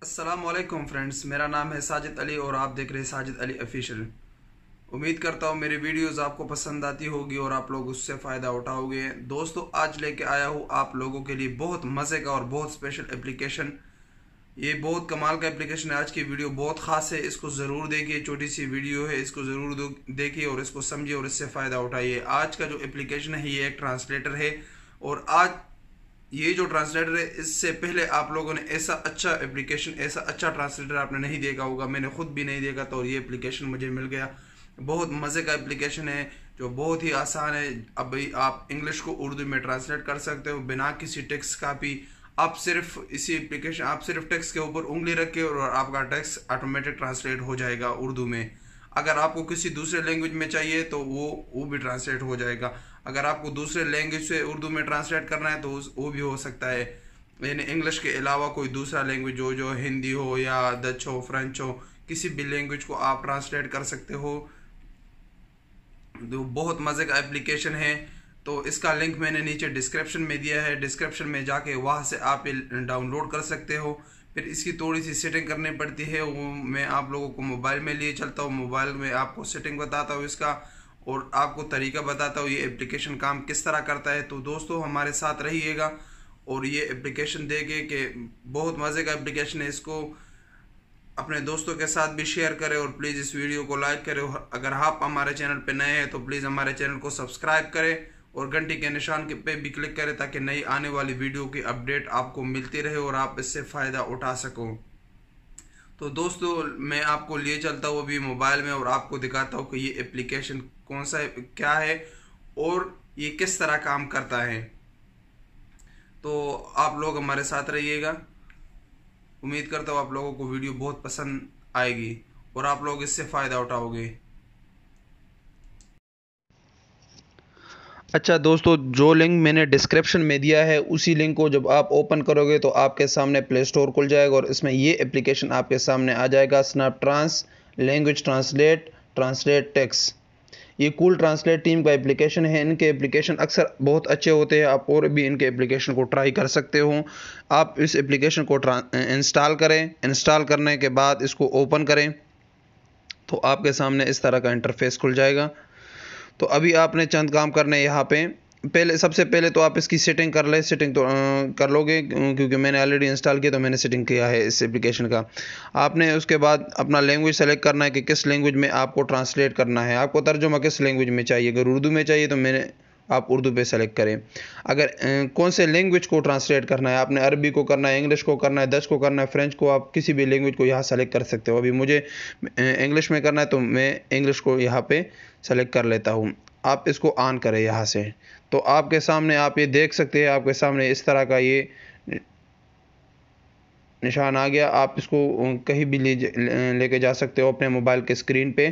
अस्सलामुअलैकुम फ्रेंड्स, मेरा नाम है साजिद अली और आप देख रहे हैं साजिद अली ऑफिशियल। उम्मीद करता हूँ मेरी वीडियोस आपको पसंद आती होगी और आप लोग उससे फ़ायदा उठाओगे। दोस्तों, आज लेके आया हूँ आप लोगों के लिए बहुत मज़े का और बहुत स्पेशल एप्लीकेशन। ये बहुत कमाल का एप्लीकेशन है। आज की वीडियो बहुत ख़ास है, इसको ज़रूर देखिए। छोटी सी वीडियो है, इसको ज़रूर देखिए और इसको समझिए और इससे फ़ायदा उठाइए। आज का जो एप्लीकेशन है ये एक ट्रांसलेटर है और आज ये जो ट्रांसलेटर है, इससे पहले आप लोगों ने ऐसा अच्छा एप्लीकेशन, ऐसा अच्छा ट्रांसलेटर आपने नहीं देखा होगा। मैंने खुद भी नहीं देखा था और ये एप्लीकेशन मुझे मिल गया। बहुत मज़े का एप्लीकेशन है जो बहुत ही आसान है। अब भाई आप इंग्लिश को उर्दू में ट्रांसलेट कर सकते हो बिना किसी टेक्स्ट का भी। आप सिर्फ इसी एप्लीकेशन, आप सिर्फ टेक्स्ट के ऊपर उंगली रखे और आपका टेक्स्ट ऑटोमेटिक ट्रांसलेट हो जाएगा उर्दू में। अगर आपको किसी दूसरे लैंग्वेज में चाहिए तो वो भी ट्रांसलेट हो जाएगा। अगर आपको दूसरे लैंग्वेज से उर्दू में ट्रांसलेट करना है तो वो भी हो सकता है। यानी इंग्लिश के अलावा कोई दूसरा लैंग्वेज हो, जो हिंदी हो या डच हो, फ्रेंच हो, किसी भी लैंग्वेज को आप ट्रांसलेट कर सकते हो। तो बहुत मज़े का एप्लीकेशन है। तो इसका लिंक मैंने नीचे डिस्क्रिप्शन में दिया है। डिस्क्रिप्शन में जाके वहाँ से आप डाउनलोड कर सकते हो। फिर इसकी थोड़ी सी सेटिंग करनी पड़ती है, वो मैं आप लोगों को मोबाइल में लिए चलता हूँ। मोबाइल में आपको सेटिंग बताता हूँ इसका और आपको तरीका बताता हूँ ये एप्लीकेशन काम किस तरह करता है। तो दोस्तों, हमारे साथ रहिएगा और ये एप्लीकेशन देखे कि बहुत मज़े का एप्लीकेशन है। इसको अपने दोस्तों के साथ भी शेयर करें और प्लीज़ इस वीडियो को लाइक करें। और अगर आप हमारे चैनल पे नए हैं तो प्लीज़ हमारे चैनल को सब्सक्राइब करें और घंटी के निशान पे भी क्लिक करें ताकि नई आने वाली वीडियो की अपडेट आपको मिलती रहे और आप इससे फ़ायदा उठा सको। तो दोस्तों, मैं आपको लिए चलता हूँ अभी मोबाइल में और आपको दिखाता हूँ कि ये एप्लीकेशन कौन सा है, क्या है और ये किस तरह काम करता है। तो आप लोग हमारे साथ रहिएगा। उम्मीद करता हूँ आप लोगों को वीडियो बहुत पसंद आएगी और आप लोग इससे फ़ायदा उठाओगे। अच्छा दोस्तों, जो लिंक मैंने डिस्क्रिप्शन में दिया है उसी लिंक को जब आप ओपन करोगे तो आपके सामने प्ले स्टोर खुल जाएगा और इसमें ये एप्लीकेशन आपके सामने आ जाएगा। Snap trans language translate text. ये कूल ट्रांसलेट टीम का एप्लीकेशन है। इनके एप्लीकेशन अक्सर बहुत अच्छे होते हैं। आप और भी इनके एप्लीकेशन को ट्राई कर सकते हो। आप इस एप्लीकेशन को इंस्टॉल करें। इंस्टॉल करने के बाद इसको ओपन करें तो आपके सामने इस तरह का इंटरफेस खुल जाएगा। तो अभी आपने चंद काम करने यहाँ पे। सबसे पहले तो आप इसकी सेटिंग कर ले। सेटिंग तो कर लोगे क्योंकि मैंने ऑलरेडी इंस्टॉल किया तो मैंने सेटिंग किया है इस एप्लीकेशन का। आपने उसके बाद अपना लैंग्वेज सेलेक्ट करना है कि किस लैंग्वेज में आपको ट्रांसलेट करना है। आपको तर्जुमा किस लैंग्वेज में चाहिए। अगर उर्दू में चाहिए तो आप उर्दू पे सेलेक्ट करें। अगर कौन से लैंग्वेज को ट्रांसलेट करना है, आपने अरबी को करना है, इंग्लिश को करना है, डच को करना है, फ्रेंच को, आप किसी भी लैंग्वेज को यहाँ सेलेक्ट कर सकते हो। अभी मुझे इंग्लिश में करना है तो मैं इंग्लिश को यहाँ पे सेलेक्ट कर लेता हूँ। आप इसको ऑन करें यहाँ से तो आपके सामने आप ये देख सकते हैं। आपके सामने इस तरह का ये निशान आ गया। आप इसको कहीं भी लेके जा सकते हो अपने मोबाइल के स्क्रीन पे।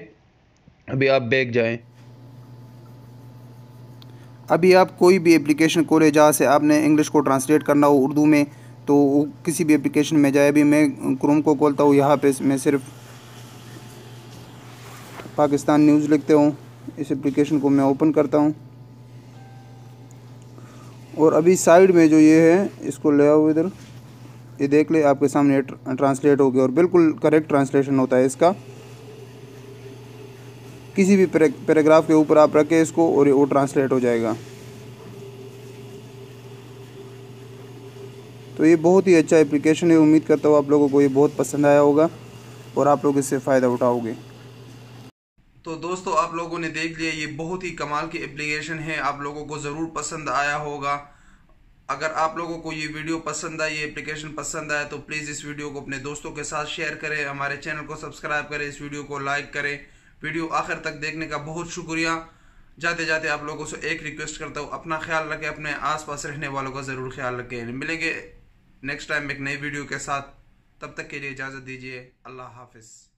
अभी आप बैक जाएं। अभी आप कोई भी एप्लीकेशन खोले जहाँ से आपने इंग्लिश को ट्रांसलेट करना हो उर्दू में, तो किसी भी एप्लीकेशन में जाए। अभी मैं क्रोम को खोलता हूँ। यहाँ पे मैं सिर्फ पाकिस्तान न्यूज़ लिखते हूँ। इस एप्लीकेशन को मैं ओपन करता हूँ और अभी साइड में जो ये है इसको ले आओ इधर। ये देख ले, आपके सामने ट्रांसलेट हो गया और बिल्कुल करेक्ट ट्रांसलेशन होता है इसका। किसी भी पैराग्राफ के ऊपर आप रखें इसको और वो ट्रांसलेट हो जाएगा। तो ये बहुत ही अच्छा एप्लीकेशन है। उम्मीद करता हूँ आप लोगों को ये बहुत पसंद आया होगा और आप लोग इससे फ़ायदा उठाओगे। तो दोस्तों, आप लोगों ने देख लिया, ये बहुत ही कमाल की एप्लीकेशन है। आप लोगों को ज़रूर पसंद आया होगा। अगर आप लोगों को ये वीडियो पसंद आई, ये एप्लीकेशन पसंद आया तो प्लीज़ इस वीडियो को अपने दोस्तों के साथ शेयर करें। हमारे चैनल को सब्सक्राइब करें, इस वीडियो को लाइक करें। वीडियो आखिर तक देखने का बहुत शुक्रिया। जाते जाते आप लोगों से एक रिक्वेस्ट करता हूँ, अपना ख्याल रखें, अपने आसपास रहने वालों का ज़रूर ख्याल रखें। मिलेंगे नेक्स्ट टाइम एक नई वीडियो के साथ। तब तक के लिए इजाज़त दीजिए। अल्लाह हाफिज़।